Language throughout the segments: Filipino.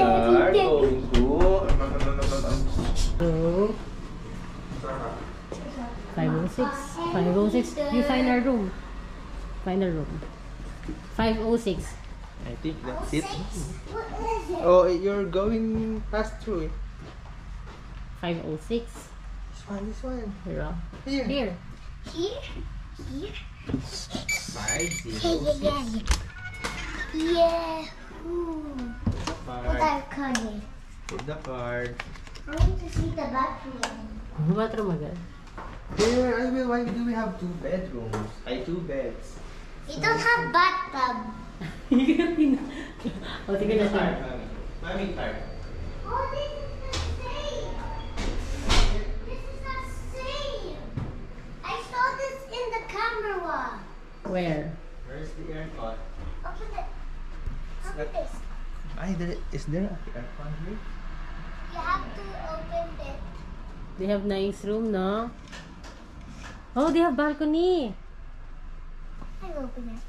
are going to... 506. 506. You find our room. Find a room. 506. I think that's it. Oh, you're going past through it. 506. This one. Here. Here. Here. Here? 506. Yeah. What are colours? Put the card. I want to see the bathroom. Bathroom agad. Here, why do we have 2 bedrooms? 2 beds. We don't have bathtub. O, tingnan natin. Mami card. Oh, this is the same. This is the same. I saw this in the camera. Where? Where's the aircon? Open it. Open this. Is there an aircon here? You have to open it. They have nice room, no? Oh, they have balcony. I open it.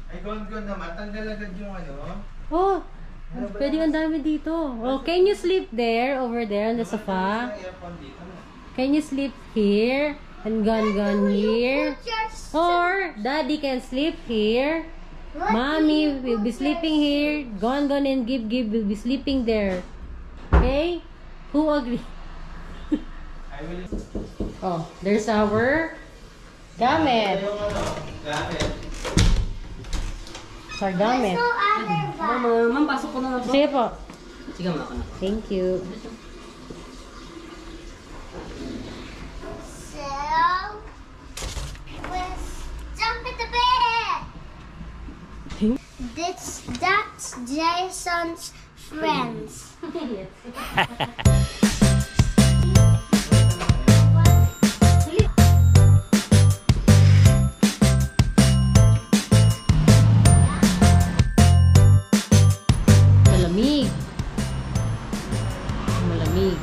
Ay, gone naman. Tanggal agad yung ano. Oh, pwedeng ang dami dito. Oh, can you sleep there, over there on the sofa? Can you sleep here? And gone here? Or, daddy can sleep here. Mommy will be sleeping here. Gone and give will be sleeping there. Okay? Who agree? I will... Oh, there's our gamit. Gamit. Our gamit. So other bag. Ma'am, pasok ko na lang po. Sige po. Sige, ma'am. Thank you. So, let's jump in the bed. That's Jason's friends. Malamig. Malamig.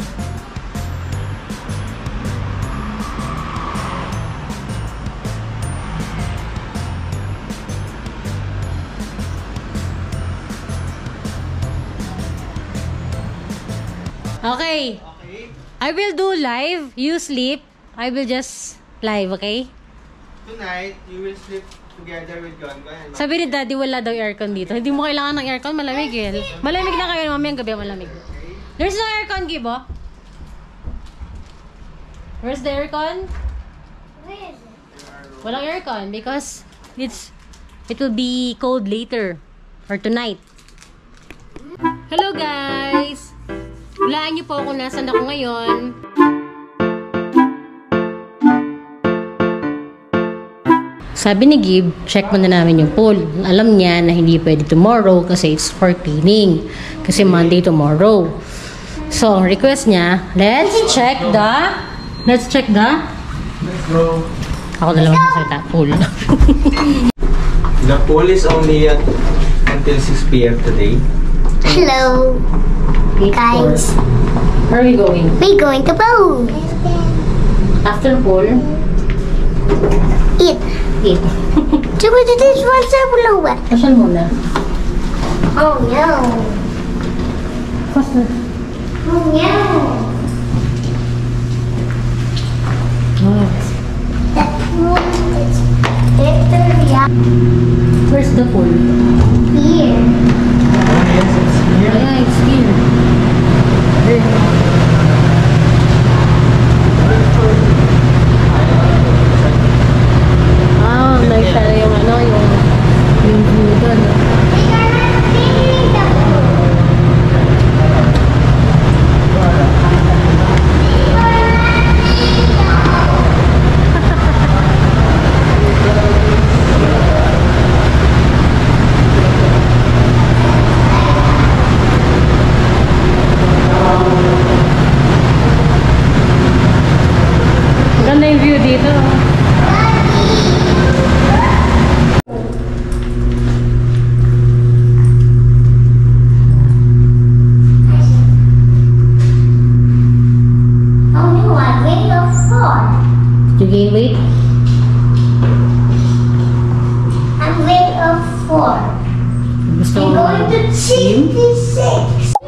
Okay. I will do live. You sleep. I will just live, okay? Tonight, you will sleep together with Gongon. Sabi ni Daddy, wala daw aircon dito. Hindi mo kailangan ng aircon, malamig eh. Malamig lang kayo, mamayang gabi malamig. There's no aircon, Gibo. Where's the aircon? Where is it? Walang aircon because it will be cold later or tonight. Hello guys! Hulaan niyo po kung nasan ako ngayon. Sabi ni Gib, check muna namin yung pool. Alam niya na hindi pwede tomorrow kasi it's for cleaning. Kasi Monday tomorrow. So, ang request niya, let's check the... Let's go. Ako na lang magsasalita. Pool. The pool is only at until 6 p.m. today. Hello, guys. Where are we going? We're going to pool. After pool, Eat. eat. Diba this one's a blower? Asan muna? Oh no. Faster. Oh no. Oh. That one is better. Where's the pool? Here. Yes, it's here. Yeah, it's here. Ah, nice sana yung ano, yung view doon. We are not cleaning the pool. We are not cleaning the pool. Ganda yung view dito. Only one way of four. You gain weight? I'm way of four. Gusto I'm mo going to 66.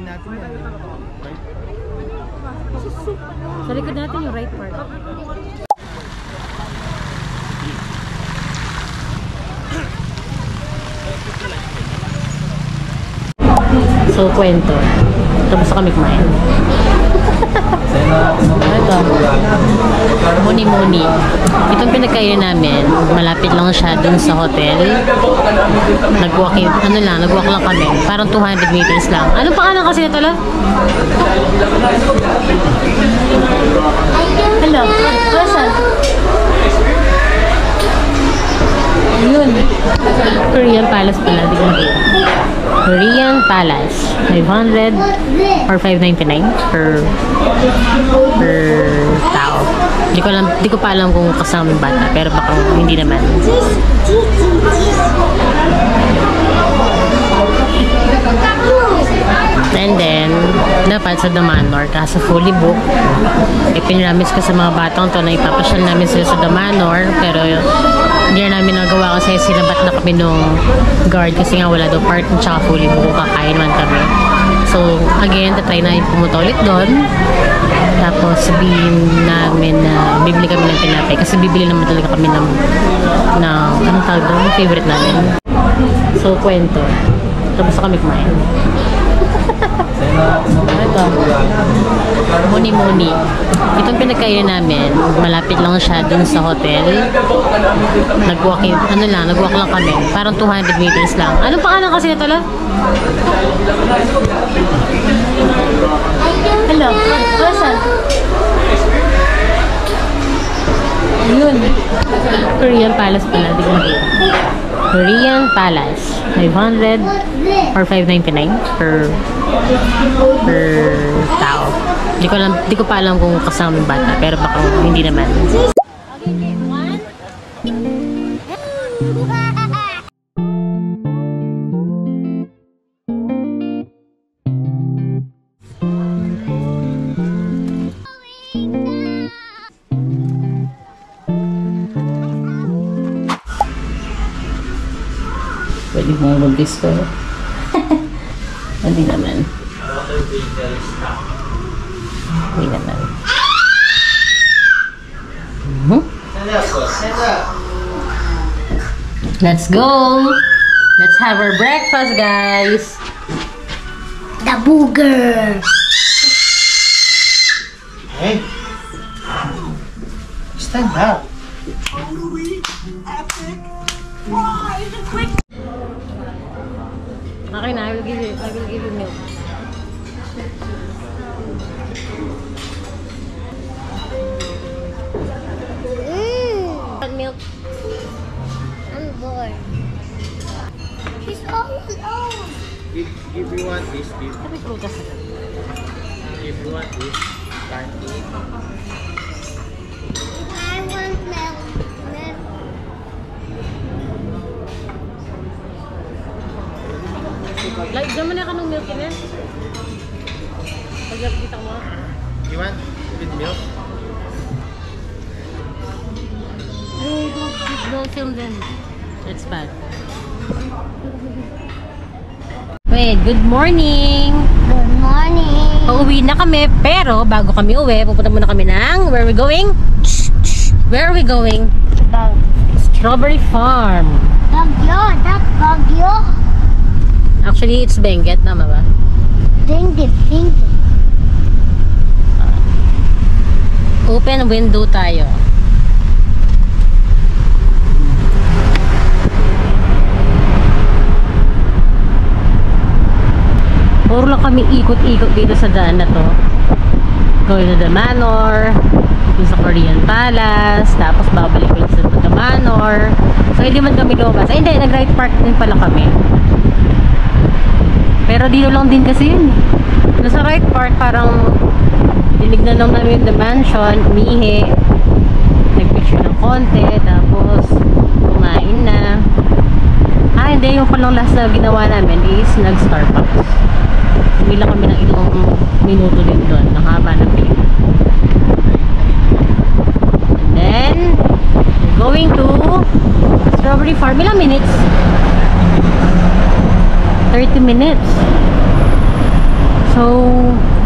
natin yan. Right? Sa likod natin yung right part. So, kwento. Tapos kami kumain. Ito. Muni-muni. Itong pinagkainan namin, malapit lang siya dun sa hotel. Nag-walk lang kami. Parang 200 meters lang. Anong pangalan kasi nito lang? Hello. Asan? Yun. Korean Palace pala. Di ko nakita. Korean Palace. 500 or 599 per tao. Di ko pa alam kung kasama yung bata, pero baka hindi naman. And then, dapat sa The Manor, kaso fully booked. Pinramis ko sa mga batang to na ipapasyal namin sila sa The Manor, pero hindi na namin nagawa kasi sinabat na kami nung guard kasi nga wala daw part at saka fully booked, kakain man kami. So, again, tatry na pumunta ulit doon. Tapos, sabihin namin na bibili kami ng tinapay kasi bibili naman talaga kami ng anong tawag doon? Favorite namin. So, kwento. Tapos kami kumain. Ito. Muni-muni. Itong pinagkainan namin, malapit lang siya dun sa hotel. Nag-walk lang kami. Parang 200 meters lang. Anong pangalan kasi nito lang? Hello. Asan? Yun. Korean Palace pala. Di ko nakita. Korean Palace. 500 or 599 per tao. Di ko pa alam kung kasama yung bata, pero baka hindi naman. Okay, one. Pwede mong mag-disco. Hindi naman. Hindi naman. Let's go! Let's have our breakfast, guys! The booger. Hey! Stand up! Okay na, I will give you milk. Want milk? I'm bored. He's all alone. If you want this, Sabi prutas na. if you want this, can't eat. I want milk. Like, dyan mo na ka ng milk in eh. Pag kita mo. You want with milk? Don't film them. It's bad. Wait, good morning! Good morning. Pauwi na kami, pero bago kami uwi, pupunta muna kami ng, where are we going? Where are we going? Strawberry Farm. Bagyo, that's Bagyo. Actually, it's Benguet, tama ba? Ding. Open window tayo. Puro lang kami ikot-ikot dito sa daan na to. Going to the Manor, sa Korean Palace, tapos babalik ulit sa the Manor. So, hindi man kami lumabas. Ay, hindi, nag-right park din pala kami. Pero dito lang din kasi yun. Nasa right park, parang tinignan lang namin the mansion, umihi, nagpicture ng konti, tapos kumain na. Hindi, yung palang last na ginawa namin is nag-Starbucks. Hindi lang kami ng ilang minuto din doon, nakahaba ng pila. And then, going to Strawberry Farm. Ilang minutes? 30 minutes. So, So,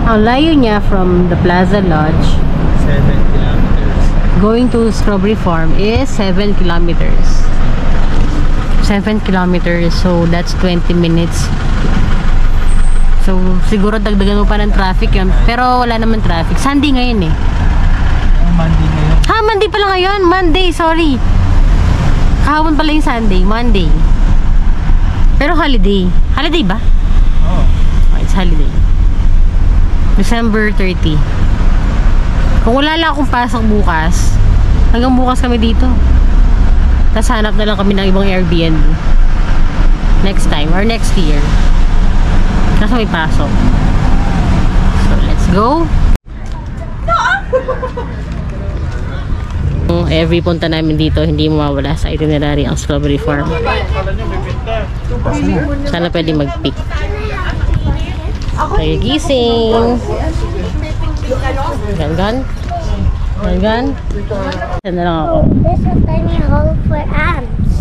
ang layo niya from the Plaza Lodge 7 kilometers. going to Strawberry Farm is 7 kilometers. 7 kilometers. So, that's 20 minutes. So, siguro dagdagan mo pa ng traffic yun. Pero wala naman traffic. Sunday ngayon eh. Monday ngayon. Ha, Monday pala ngayon. Monday, sorry. Kahapon pala yung Sunday. Monday. Pero holiday. Holiday ba? Oh. Oh, it's holiday. December 30. Kung wala lang akong pasok bukas, hanggang bukas kami dito. Tapos hanap na lang kami ng ibang Airbnb. Next time or next year. Kasi may pasok. So, let's go. Every punta namin dito, hindi mawawala sa itinerary ang Strawberry Farm. Sana pwede mag-pick. Tayo gising. Gan-gan. Gan-gan. Saan na lang ako? There's a tiny hole for ants.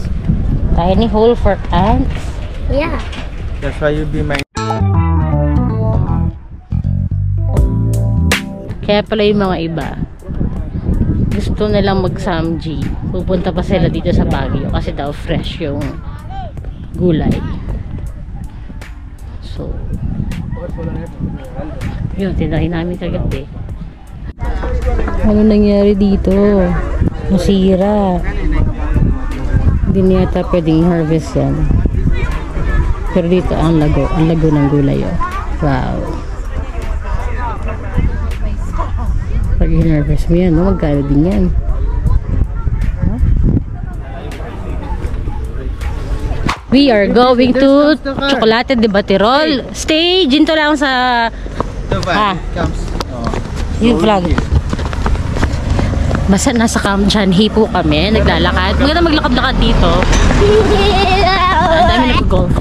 Tiny hole for ants? Yeah. That's why you be my... Kaya pala yung mga iba, gusto na lang mag-Samji. Pupunta pa sila dito sa Baguio kasi daw fresh yung gulay. So, yun, tinahin namin kagabi. Ano nangyari dito? Masira. Hindi niya yata pwedeng harvest yan. Pero dito ang lago ng gulay. Oh. Wow. Pag in-harvest mo yan, no? Magkano din yan. Huh? We are going to Chocolate de Baterol. Stay, ginto lang sa... The van comes... Yung flag. Basta nasa Camp John Hipo kami, naglalakad. Maganda maglakad-lakad dito. Ang dami nag-golf.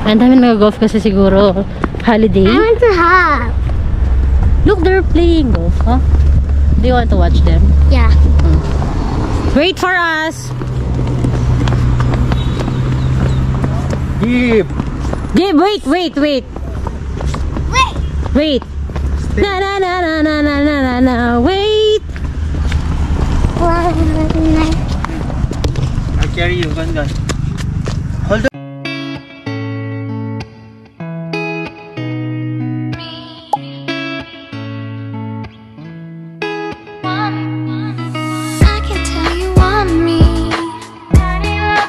Ang dami nag-golf kasi siguro holiday. I want to hop. Look, they're playing golf, huh? Do you want to watch them? Yeah. Wait for us! Deep! Gabe, wait! Wait. Wait! Na na na na na na na na na wait! I'll carry you, gun. Hold on. I can tell you want me. Turn it up.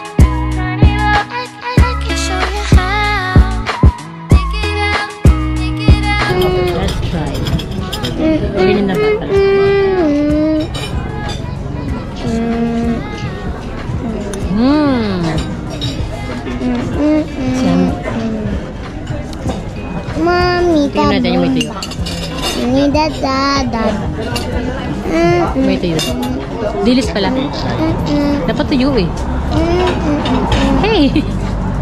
I can show you how. Take it out. Let's try. Ganyan na ba pala? Mommy, Tingnan natin yung may tuyo. May tuyo. Dilis pala. Dapat tuyo eh. Hey!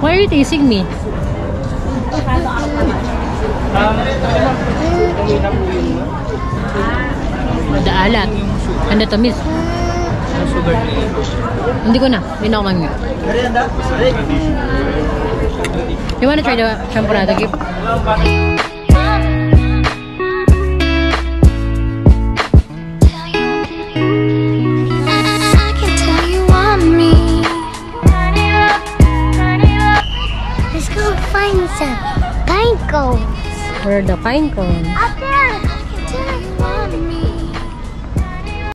Why are you teasing me? Daalat. Ano to, miss? Sugar. Hindi ko na. Hindi na ako mamaya. You wanna try the champorado, Gip? I can tell you want me. Let's go find some pine cones. Where are the pine cones? Up there.